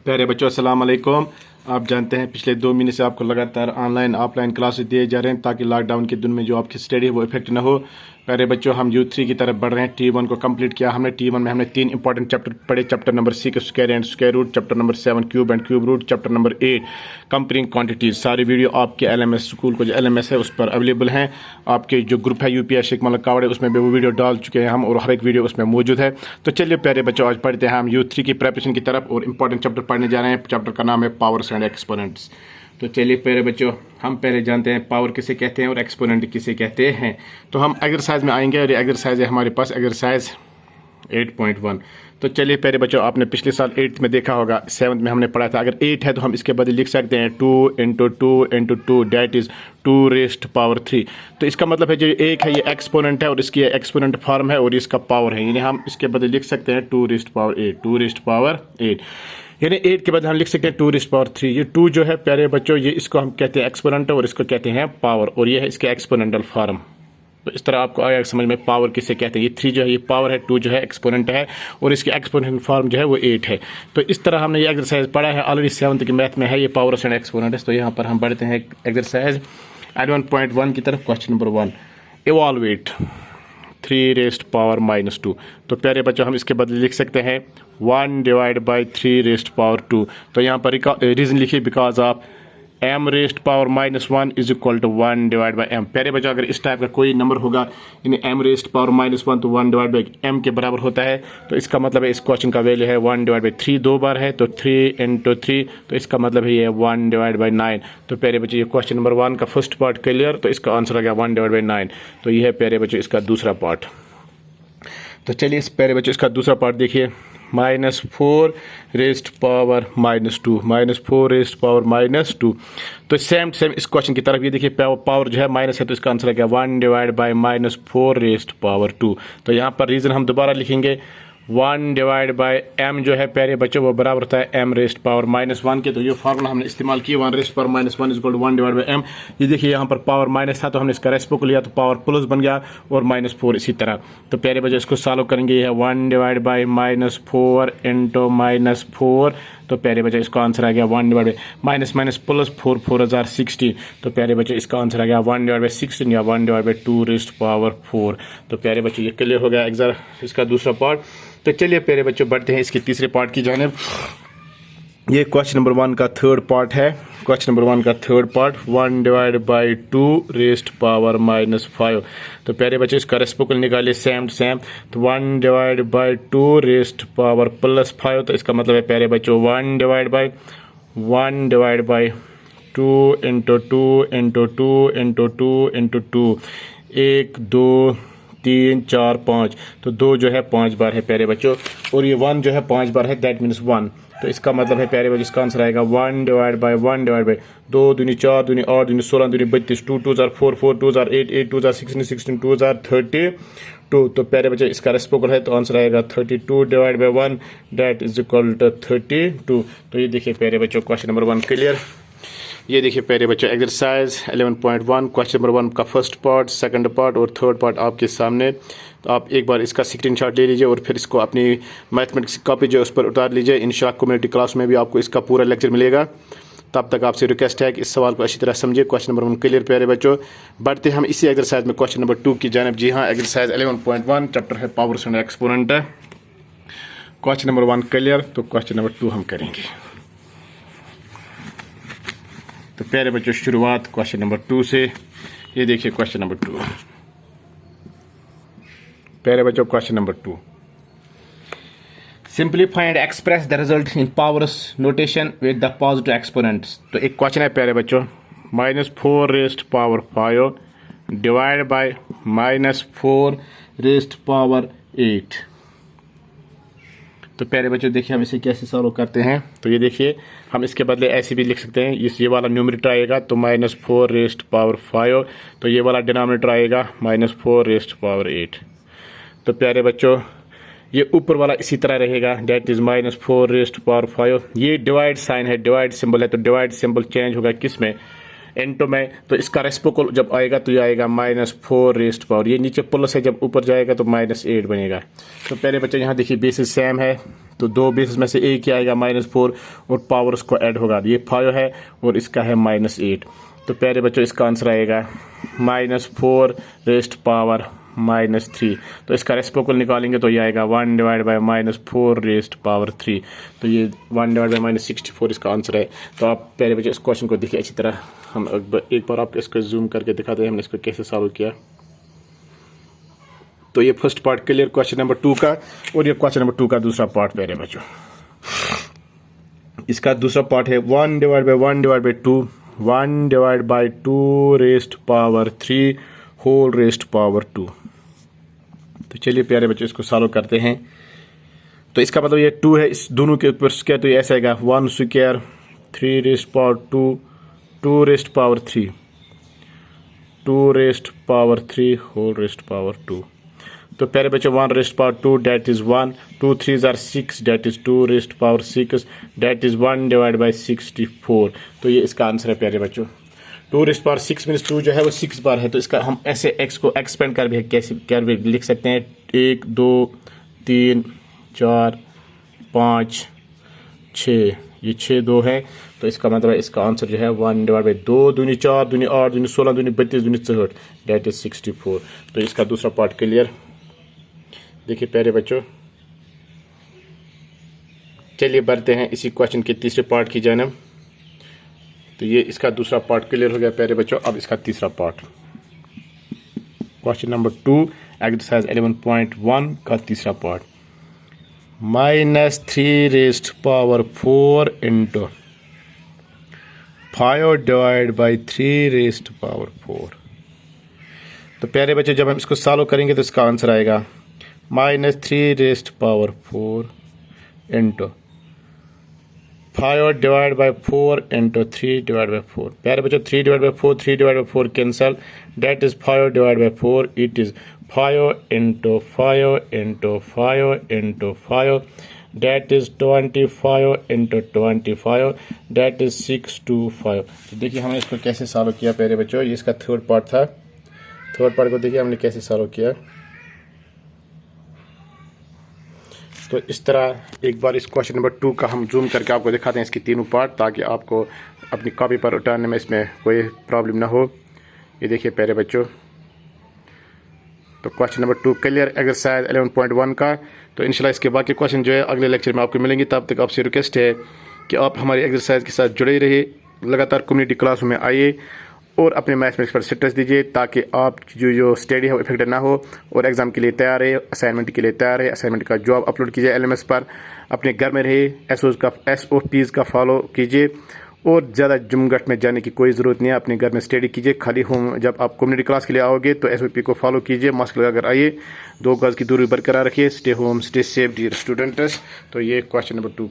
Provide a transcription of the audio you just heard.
प्यारे बच्चों अस्सलाम वालेकुम। आप जानते हैं पिछले 2 महीने से आपको लगातार ऑनलाइन ऑफलाइन क्लासेस दिए जा रहे हैं ताकि लॉकडाउन के दिन में जो आपकी स्टडी है वो इफेक्ट ना हो। प्यारे बच्चों हम U3 की तरफ बढ़ रहे हैं। T1 को कंप्लीट किया हमने। T1 में हमने 3 इंपॉर्टेंट चैप्टर पढ़े। Chapter number 6 square and square root, chapter number 7 cube and cube root, chapter number 8 comparing quantities. सारी वीडियो आपके LMS स्कूल को जो LMS है उस पर अवेलेबल हैं। आपके जो ग्रुप है UPS शेख मलिक कावड़े उसमें भी वो वीडियो डाल चुके हैं हम, और हर एक वीडियो उसमें मौजूद है। तो चलिए प्यारे बच्चों आज पढ़ते हैं हम U3 की प्रिपरेशन की तरफ और इंपॉर्टेंट चैप्टर पढ़ने जा रहे हैं। चैप्टर का नाम है पावर्स एंड एक्सपोनेंट्स। तो चलिए प्यारे बच्चों हम पहले जानते हैं पावर किसे कहते हैं और एक्सपोनेंट किसे कहते हैं। तो हम एक्सरसाइज में आएंगे और ये एक्सरसाइज है हमारे पास एक्सरसाइज 8.1। तो चलिए प्यारे बच्चों आपने पिछले साल 8th में देखा होगा, 7th में हमने पढ़ा था। अगर 8 है तो हम इसके बदले लिख सकते हैं 2 × 2 × 2 डेट इज 2⁻³ तो इसका मतलब है जो एक है ये एक्सपोनेंट है और इसकी एक्सपोनेंट फॉर्म है और इसका पावर है, यानी हम इसके बदले लिख सकते हैं 2⁸ यानी 8 के बाद हम लिख सकते हैं 2⁻³। ये 2 जो है प्यारे बच्चों ये इसको हम कहते हैं एक्सपोनेंट और इसको कहते हैं पावर, और ये है इसके एक्सपोनेंटल फॉर्म। तो इस तरह आपको आया समझ में पावर किसे कहते हैं। ये 3 जो है ये पावर है, 2 जो है एक्सपोनेंट है और इसकी एक्सपोनेंट फॉर्म जो है वो 8 है। तो इस तरह हमने ये एक्सरसाइज पढ़ा है ऑलरेडी 7th की मैथ में है ये पावर्स एंड एक्सपोनेंट्स। तो यहाँ पर हम बढ़ते हैं एक्सरसाइज 1.1 की तरफ। Question number 1, इवॉल्वेट 3⁻²। तो प्यारे बच्चों हम इसके बदले लिख सकते हैं 1/3⁻²। तो यहाँ पर रीजन लिखिए बिकॉज ऑफ m⁻⁻1 = 1/m। प्यारे बच्चों अगर इस टाइप का कोई नंबर होगा यानी m⁻⁻1 तो 1/m के बराबर होता है, तो इसका मतलब है इस क्वेश्चन का वैल्यू है 1/3 2 बार है, तो 3 × 3 तो इसका मतलब है ये 1/9। तो प्यारे बच्चों ये क्वेश्चन नंबर 1 का फर्स्ट पार्ट क्लियर, तो इसका आंसर आ गया 1/9। तो ये है प्यारे बच्चों इसका दूसरा पार्ट। तो चलिए इस प्यारे बच्चों इसका दूसरा पार्ट देखिए, -4⁻², -4⁻²। तो सेम इस क्वेश्चन की तरफ ये देखिए पावर जो है माइनस है, तो इसका आंसर है क्या 1/-2। तो यहाँ पर रीजन हम दोबारा लिखेंगे 1/m जो है प्यारे बच्चों वो बराबर होता है m⁻⁻1 के। तो ये फार्मूला हमने इस्तेमाल किया 1⁻⁻1 = 1/m। ये देखिए यहाँ पर पावर माइनस था तो हमने इसका रेसिप्रोकल लिया तो पावर प्लस बन गया, और -4 इसी तरह। तो प्यारे बच्चों इसको सॉल्व करेंगे, ये है 1/-4 × -4। तो प्यारे बच्चों इसका आंसर आ गया 1/ -+4 4 × 16। तो प्यारे बच्चों इसका आंसर आ गया 1/16 या 1/2⁴। तो प्यारे बच्चों ये क्लियर हो गया इसका दूसरा पार्ट। तो चलिए प्यारे बच्चों बढ़ते हैं इसके तीसरे पार्ट की जानिब। ये क्वेश्चन नंबर 1 का थर्ड पार्ट है। क्वेश्चन नंबर 1 का थर्ड पार्ट 1/2⁻⁻5। तो प्यारे बच्चों इसका रेसिप्रोकल निकालिए सेम। तो 1/2⁻5 तो इसका मतलब है प्यारे बच्चों 1/2 × 2 × 2 × 2 × 2 1 2 3 4 5। तो 2 जो है 5 बार है प्यारे बच्चों, और ये 1 जो है 5 बार है, दैट मीन्स 1। तो इसका मतलब है प्यारे बच्चों इसका आंसर आएगा 1/2 दूनी 4 दूनी 8 दूनी 16 दूनी 32 2 2 = 4 4 2 = 8 8 2 = 16 16 2 = 32। तो प्यारे बच्चों इसका रेसिप्रोकल है तो आंसर आएगा 32/1 दैट इज इक्वल टू 32। तो ये देखिए प्यारे बच्चों क्वेश्चन नंबर 1 क्लियर। ये देखिए प्यारे बच्चों एक्सरसाइज 11.1 क्वेश्चन नंबर 1 का फर्स्ट पार्ट, सेकंड पार्ट और थर्ड पार्ट आपके सामने। तो आप एक बार इसका स्क्रीनशॉट ले लीजिए और फिर इसको अपनी मैथमेटिक्स की कॉपी जो उस पर उतार लीजिए। इंशाल्लाह कम्युनिटी क्लास में भी आपको इसका पूरा लेक्चर मिलेगा। तब तक आपसे रिक्वेस्ट है कि इस सवाल को अच्छी तरह समझिए। क्वेश्चन नंबर 1 क्लियर प्यारे बच्चों। बढ़ते हम इसी एक्सरसाइज में क्वेश्चन नंबर 2 की जानिब। जी हाँ, एक्सरसाइज 11.1 चैप्टर है पावर्स एंड एक्सपोनेंट है। क्वेश्चन नंबर 1 क्लियर, तो क्वेश्चन नंबर 2 हम करेंगे। तो प्यारे बच्चों शुरुआत क्वेश्चन नंबर 2 से। ये देखिए क्वेश्चन नंबर 2 प्यारे बच्चों question number 2, simplify and express the result in powers notation with the positive exponents. तो एक क्वेश्चन है प्यारे बच्चों -4⁻⁵ डिवाइड बाय -4⁸8। तो प्यारे बच्चों देखिए हम इसे कैसे सॉल्व करते हैं। तो ये देखिए हम इसके बदले ऐसे भी लिख सकते हैं, ये वाला न्यूमरेटर आएगा तो -4⁵, तो ये वाला डिनोमिनेटर आएगा -4⁸8। तो प्यारे बच्चों ये ऊपर वाला इसी तरह रहेगा, डेट इज -4⁵। ये डिवाइड साइन है, डिवाइड सिंबल है, तो डिवाइड सिंबल चेंज होगा किस में, इनटू में, तो इसका रेसिप्रोकल जब आएगा तो ये आएगा -4 रेस्ट पावर, ये नीचे प्लस है, जब ऊपर जाएगा तो -8 बनेगा। तो पहले बच्चे यहाँ देखिए बेसिस सेम है, तो दो बेसिस में से एक ही आएगा -4 और पावर उसको ऐड होगा, ये 5 है और इसका है -8। तो प्यारे बच्चों इसका आंसर आएगा -4 रेस्ट पावर -3। तो इसका रेसिप्रोकल निकालेंगे तो ये आएगा 1 डिवाइड बाय -4 रेस्ट पावर 3। तो ये 1 डिवाइड बाय -64 इसका आंसर है। तो आप प्यारे बच्चों इस क्वेश्चन को देखिए अच्छी तरह, हम एक बार आपको इसको जूम करके दिखाते हैं हमने इसको कैसे सॉल्व किया। तो ये first part clear question number 2 का, और ये क्वेश्चन नंबर 2 का दूसरा पार्ट प्यारे बच्चों। इसका दूसरा पार्ट है 1 divide by 1 divide by 2, 1 divide by 2 raised power 3 whole raised power 2। तो चलिए प्यारे बच्चों इसको सॉल्व करते हैं। तो इसका मतलब ये 2 है, इस दोनों के ऊपर स्क्वायर, तो ये ऐसा आएगा 1 square 3 raised power 2 2 raised power 3 2 raised power 3 whole raised power 2। तो प्यारे बच्चों 1 raised power 2 that is 1, 2 3s are 6 that is 2 raised power 6 that is 1 divide by 64। तो ये इसका आंसर है प्यारे बच्चों। 2 रेस्ट पावर 6 मीन्स 2 जो है वो 6 बार है, तो इसका हम ऐसे x को एक्सपेंड कर भी कैसे कर भी लिख सकते हैं, 1 2 3 4 5 6, ये 6 2 है। तो इसका मतलब है इसका आंसर जो है 1 डिवाइड बाई 2 दूनी 4 दूनी 8 दूनी 16 दूनी 32 दूनी 64 डेट इज 64। तो इसका दूसरा पार्ट क्लियर। देखिए प्यारे बच्चों चलिए बढ़ते हैं इसी क्वेश्चन के तीसरे पार्ट की जानब। तो ये इसका दूसरा पार्ट क्लियर हो गया प्यारे बच्चों। अब इसका तीसरा पार्ट क्वेश्चन नंबर 2 एक्सरसाइज 11.1 का तीसरा part, -3 raised power 4 into 5 divide by 3 raised power 4। तो प्यारे बच्चों जब हम इसको सॉल्व करेंगे तो इसका आंसर आएगा -3 raised power 4 into 5 divide by 4 into 3 divide by 4। प्यारे बच्चों 3 divide by 4 3 divide by 4 cancel, that is 5 divide by 4, it is 5 into 5 into 5 into 5 that is 25 into 25 that is 625। तो देखिए हमने इसको कैसे सॉल्व किया प्यारे बच्चों, ये इसका थर्ड पार्ट था। थर्ड पार्ट को देखिए हमने कैसे सॉल्व किया। तो इस तरह एक बार इस क्वेश्चन नंबर 2 का हम जूम करके आपको दिखाते हैं इसके तीनों पार्ट, ताकि आपको अपनी कॉपी पर उतारने में इसमें कोई प्रॉब्लम ना हो। ये देखिए प्यारे बच्चों, तो क्वेश्चन नंबर 2 क्लियर एक्सरसाइज 11.1 का। तो इंशाल्लाह इसके बाकी क्वेश्चन जो है अगले लेक्चर में आपको मिलेंगे। तब तक आपसे रिक्वेस्ट है कि आप हमारी एक्सरसाइज के साथ जुड़े रहिए, लगातार कम्युनिटी क्लास में आइए और अपने मैथमेटिक्स पर स्ट्रेस दीजिए, ताकि आप जो स्टडी है वो इफेक्ट ना हो और एग्जाम के लिए तैयार है, असाइनमेंट के लिए तैयार है। असाइनमेंट का जॉब अपलोड कीजिए LMS पर, अपने घर में रहिए, SOPs का फॉलो कीजिए और ज़्यादा जुमगट में जाने की कोई ज़रूरत नहीं है। अपने घर में स्टडी कीजिए। खाली होम जब आप कम्युनिटी क्लास के लिए आओगे तो SOP को फॉलो कीजिए, मास्क लगाकर आइए, 2 गज की दूरी बरकरार रखिए। Stay home stay safe dear students. तो ये क्वेश्चन नंबर 2